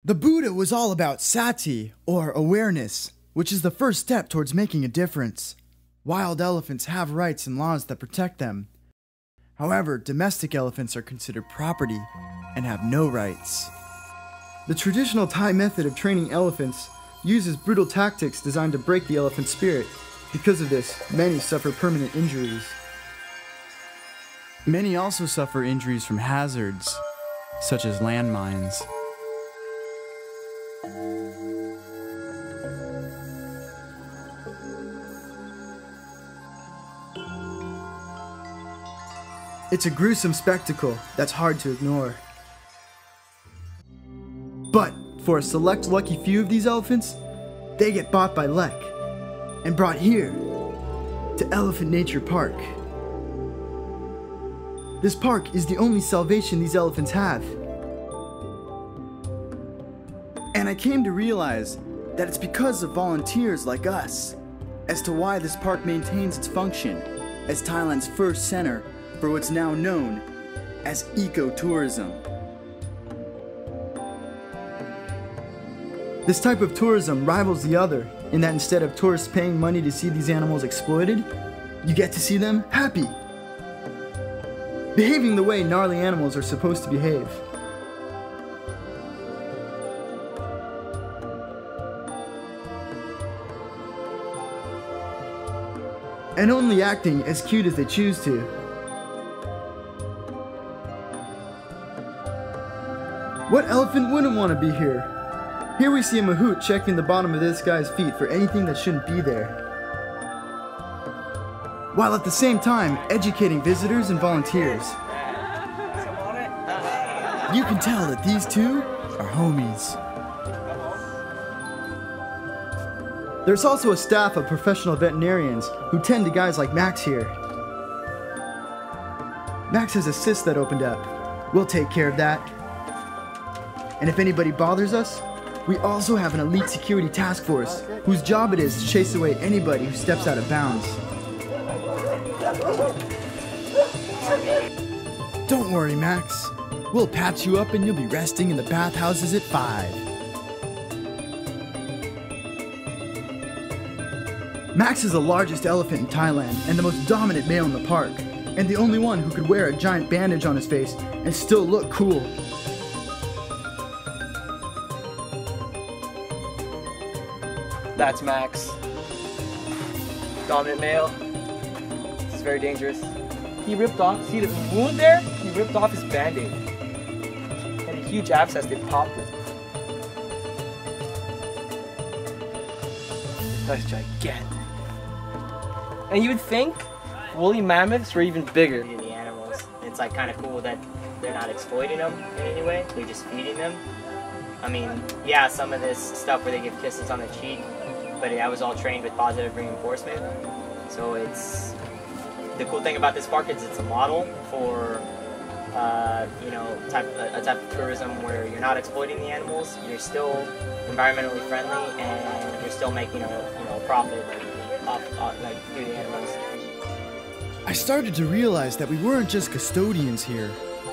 The Buddha was all about sati, or awareness, which is the first step towards making a difference. Wild elephants have rights and laws that protect them. However, domestic elephants are considered property and have no rights. The traditional Thai method of training elephants uses brutal tactics designed to break the elephant's spirit. Because of this, many suffer permanent injuries. Many also suffer injuries from hazards, such as landmines. It's a gruesome spectacle that's hard to ignore. But for a select lucky few of these elephants, they get bought by Lek and brought here to Elephant Nature Park. This park is the only salvation these elephants have. And I came to realize that it's because of volunteers like us as to why this park maintains its function as Thailand's first center for what's now known as ecotourism. This type of tourism rivals the other in that instead of tourists paying money to see these animals exploited, you get to see them happy, behaving the way gnarly animals are supposed to behave. And only acting as cute as they choose to. What elephant wouldn't want to be here? Here we see a mahout checking the bottom of this guy's feet for anything that shouldn't be there, while at the same time educating visitors and volunteers. You can tell that these two are homies. There's also a staff of professional veterinarians who tend to guys like Max here. Max has a cyst that opened up. We'll take care of that. And if anybody bothers us, we also have an elite security task force whose job it is to chase away anybody who steps out of bounds. Don't worry, Max. We'll patch you up and you'll be resting in the bathhouses at 5. Max is the largest elephant in Thailand and the most dominant male in the park, and the only one who could wear a giant bandage on his face and still look cool. That's Max. Dominant male. This is very dangerous. He ripped off, see the wound there? He ripped off his band-aid. And a huge abscess they popped it. That's gigantic. And you would think woolly mammoths were even bigger. The animals. It's like kind of cool that they're not exploiting them in any way. They're just feeding them. I mean, yeah, some of this stuff where they give kisses on the cheek, but I was all trained with positive reinforcement. So it's the cool thing about this park is it's a model for you know, a type of tourism where you're not exploiting the animals, you're still environmentally friendly, and you're still making a profit off like through the animals. I started to realize that we weren't just custodians here.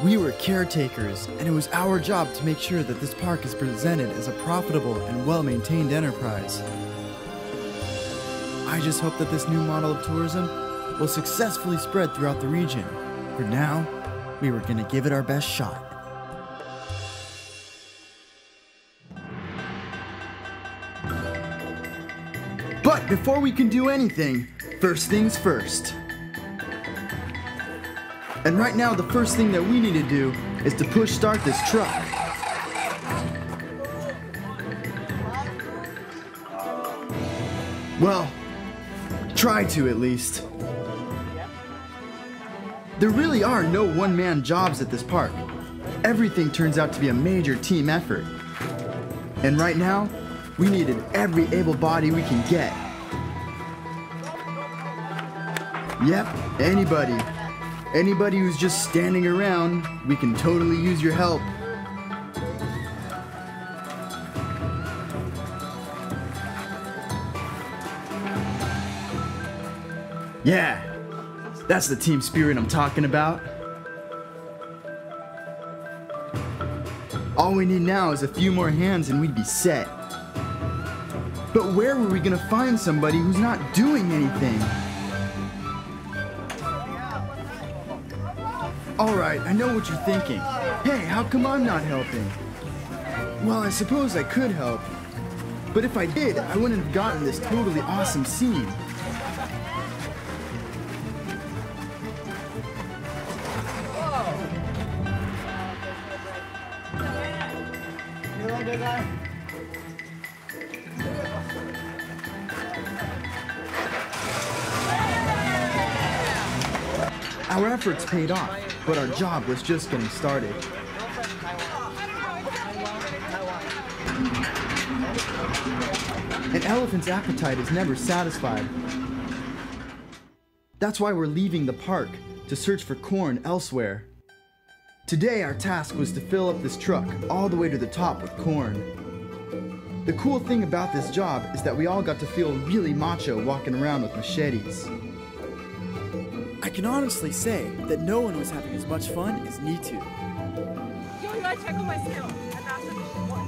We were caretakers, and it was our job to make sure that this park is presented as a profitable and well-maintained enterprise. I just hope that this new model of tourism will successfully spread throughout the region. For now, we were gonna give it our best shot. But before we can do anything, first things first. And right now, the first thing that we need to do is to push start this truck. Well, try to at least. There really are no one-man jobs at this park. Everything turns out to be a major team effort. And right now, we needed every able body we can get. Yep, anybody. Anybody who's just standing around, we can totally use your help. Yeah, that's the team spirit I'm talking about. All we need now is a few more hands and we'd be set. But where were we gonna find somebody who's not doing anything? Alright, I know what you're thinking. Hey, how come I'm not helping? Well, I suppose I could help. But if I did, I wouldn't have gotten this totally awesome scene. Our efforts paid off, but our job was just getting started. An elephant's appetite is never satisfied. That's why we're leaving the park to search for corn elsewhere. Today our task was to fill up this truck all the way to the top with corn. The cool thing about this job is that we all got to feel really macho walking around with machetes. I can honestly say that no one was having as much fun as Nitu. Yo, you gotta check on my skill. I mastered one.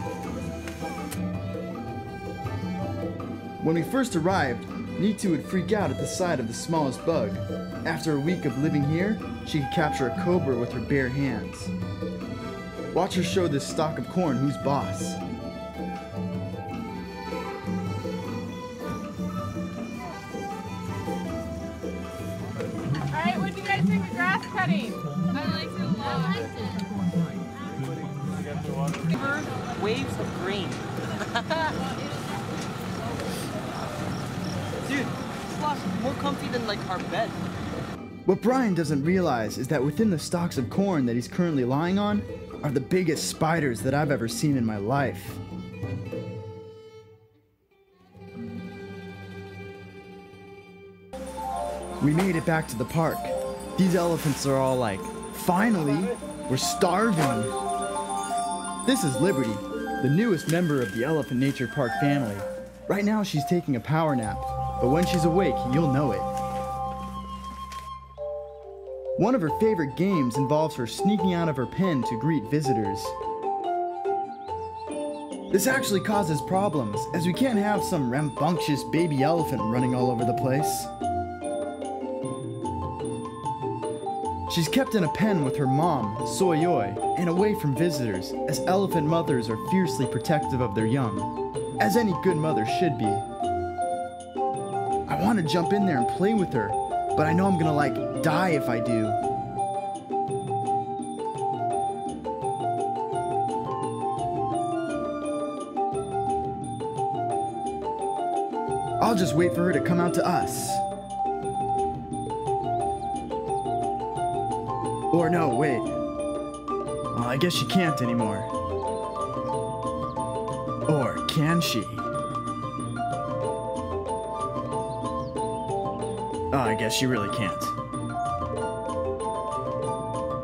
When we first arrived, Nitu would freak out at the sight of the smallest bug. After a week of living here, she could capture a cobra with her bare hands. Watch her show this stalk of corn who's boss. Alright, what do you guys think of grass cutting? I liked it a lot. Waves of green. Dude, this lot's more comfy than like our bed. What Brian doesn't realize is that within the stalks of corn that he's currently lying on are the biggest spiders that I've ever seen in my life. We made it back to the park. These elephants are all like, finally, we're starving. This is Liberty, the newest member of the Elephant Nature Park family. Right now she's taking a power nap, but when she's awake, you'll know it. One of her favorite games involves her sneaking out of her pen to greet visitors. This actually causes problems, as we can't have some rambunctious baby elephant running all over the place. She's kept in a pen with her mom, Soyoy, and away from visitors, as elephant mothers are fiercely protective of their young, as any good mother should be. I want to jump in there and play with her, but I know I'm gonna like die if I do. I'll just wait for her to come out to us. Or no, wait. Well, I guess she can't anymore. Or can she? Oh, I guess she really can't.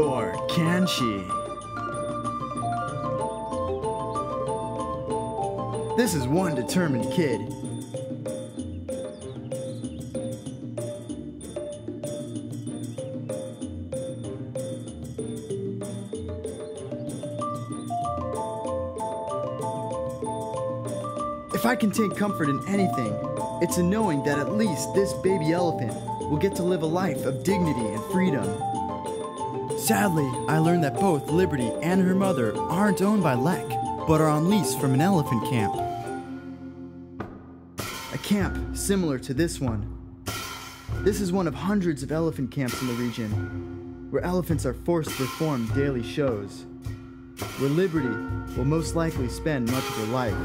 Or can she? This is one determined kid. If I can take comfort in anything, it's in knowing that at least this baby elephant will get to live a life of dignity and freedom. Sadly, I learned that both Liberty and her mother aren't owned by Lek, but are on lease from an elephant camp. A camp similar to this one. This is one of hundreds of elephant camps in the region, where elephants are forced to perform daily shows, where Liberty will most likely spend much of her life.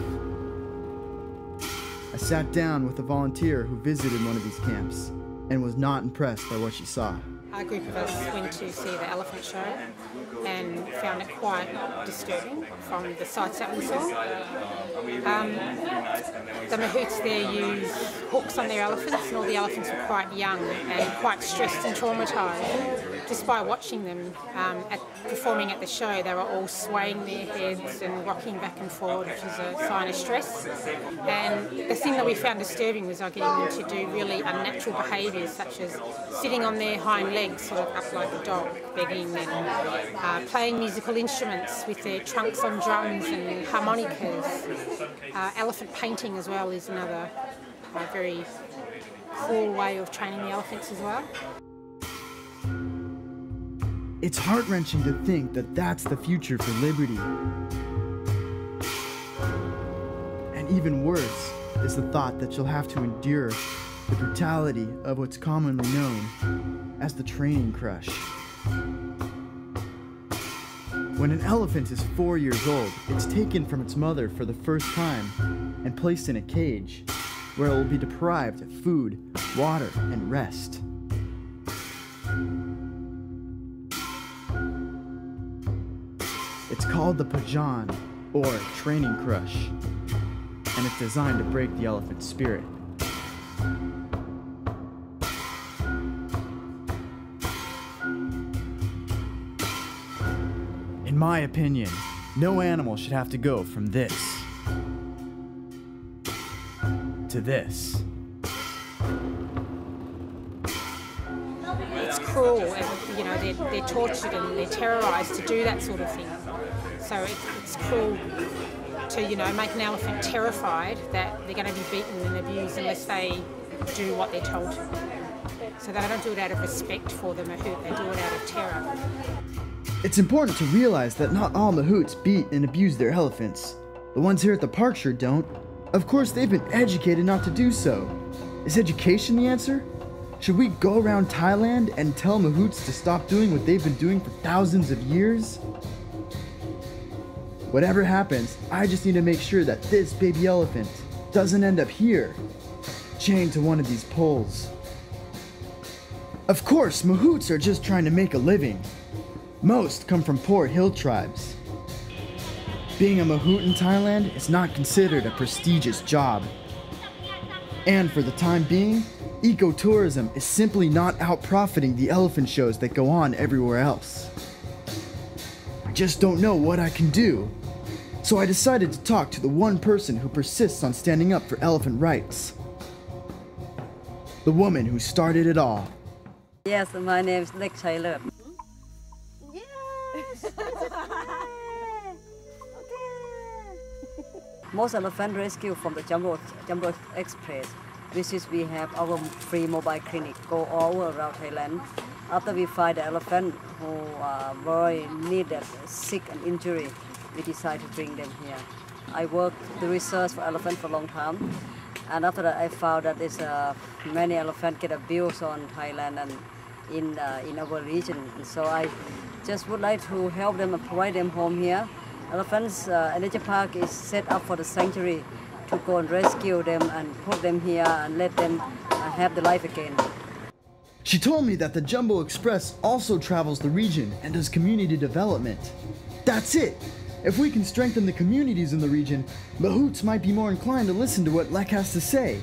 I sat down with a volunteer who visited one of these camps and was not impressed by what she saw. A group of us went to see the elephant show and found it quite disturbing from the sights that we saw. The mahouts there use hooks on their elephants, and all the elephants were quite young and quite stressed and traumatised. just by watching them performing at the show, they were all swaying their heads and rocking back and forward, which is a sign of stress. And the thing that we found disturbing was getting them to do really unnatural behaviours, such as sitting on their hind legs, sort of up like a dog, begging, and playing musical instruments with their trunks on drums and harmonicas. Elephant painting as well is another very cool way of training the elephants as well. It's heart-wrenching to think that that's the future for liberty. And even worse is the thought that you'll have to endure the brutality of what's commonly known as the training crush. When an elephant is 4 years old, it's taken from its mother for the first time and placed in a cage where it will be deprived of food, water, and rest. It's called the pajan, or training crush, and it's designed to break the elephant's spirit. In my opinion, no animal should have to go from this to this. It's cruel, and you know they're tortured and they're terrorised to do that sort of thing. So it's cruel to make an elephant terrified that they're going to be beaten and abused unless they do what they're told to. So they don't do it out of respect for the mahout, they do it out of terror. It's important to realize that not all mahouts beat and abuse their elephants. The ones here at the park sure don't. Of course, they've been educated not to do so. Is education the answer? Should we go around Thailand and tell mahouts to stop doing what they've been doing for thousands of years? Whatever happens, I just need to make sure that this baby elephant doesn't end up here, chained to one of these poles. Of course, mahouts are just trying to make a living. Most come from poor hill tribes. Being a mahout in Thailand is not considered a prestigious job. And for the time being, ecotourism is simply not out-profiting the elephant shows that go on everywhere else. I just don't know what I can do. So I decided to talk to the one person who persists on standing up for elephant rights. The woman who started it all. Yes, my name is Lek Taylor. Most elephant rescue from the Jumbo Express, which is we have our free mobile clinic go all around Thailand. After we find the elephant who very needed sick and injury, we decide to bring them here. I worked the research for elephant for a long time, and after that I found that there's many elephants get abused on Thailand and in our region. And so I just would like to help them and provide them home here. Elephants Nature Park is set up for the sanctuary to go and rescue them and put them here and let them have the life again. She told me that the Jumbo Express also travels the region and does community development. That's it! If we can strengthen the communities in the region, mahouts might be more inclined to listen to what Lek has to say.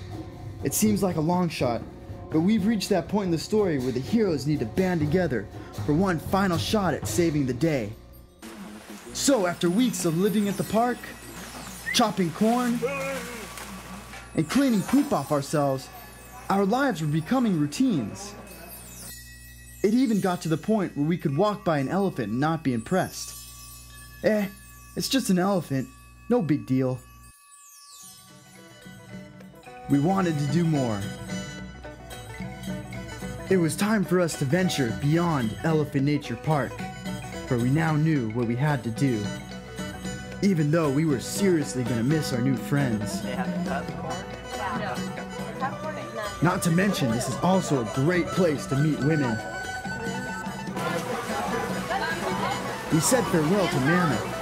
It seems like a long shot, but we've reached that point in the story where the heroes need to band together for one final shot at saving the day. So after weeks of living at the park, chopping corn, and cleaning poop off ourselves, our lives were becoming routines. It even got to the point where we could walk by an elephant and not be impressed. It's just an elephant, no big deal. We wanted to do more. It was time for us to venture beyond Elephant Nature Park, for we now knew what we had to do. Even though we were seriously gonna miss our new friends. Not to mention, this is also a great place to meet women. We said farewell to Mammoth.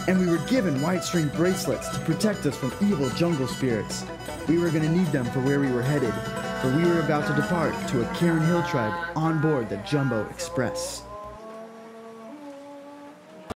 And we were given white string bracelets to protect us from evil jungle spirits. We were gonna need them for where we were headed, for we were about to depart to a Karen Hill tribe on board the Jumbo Express.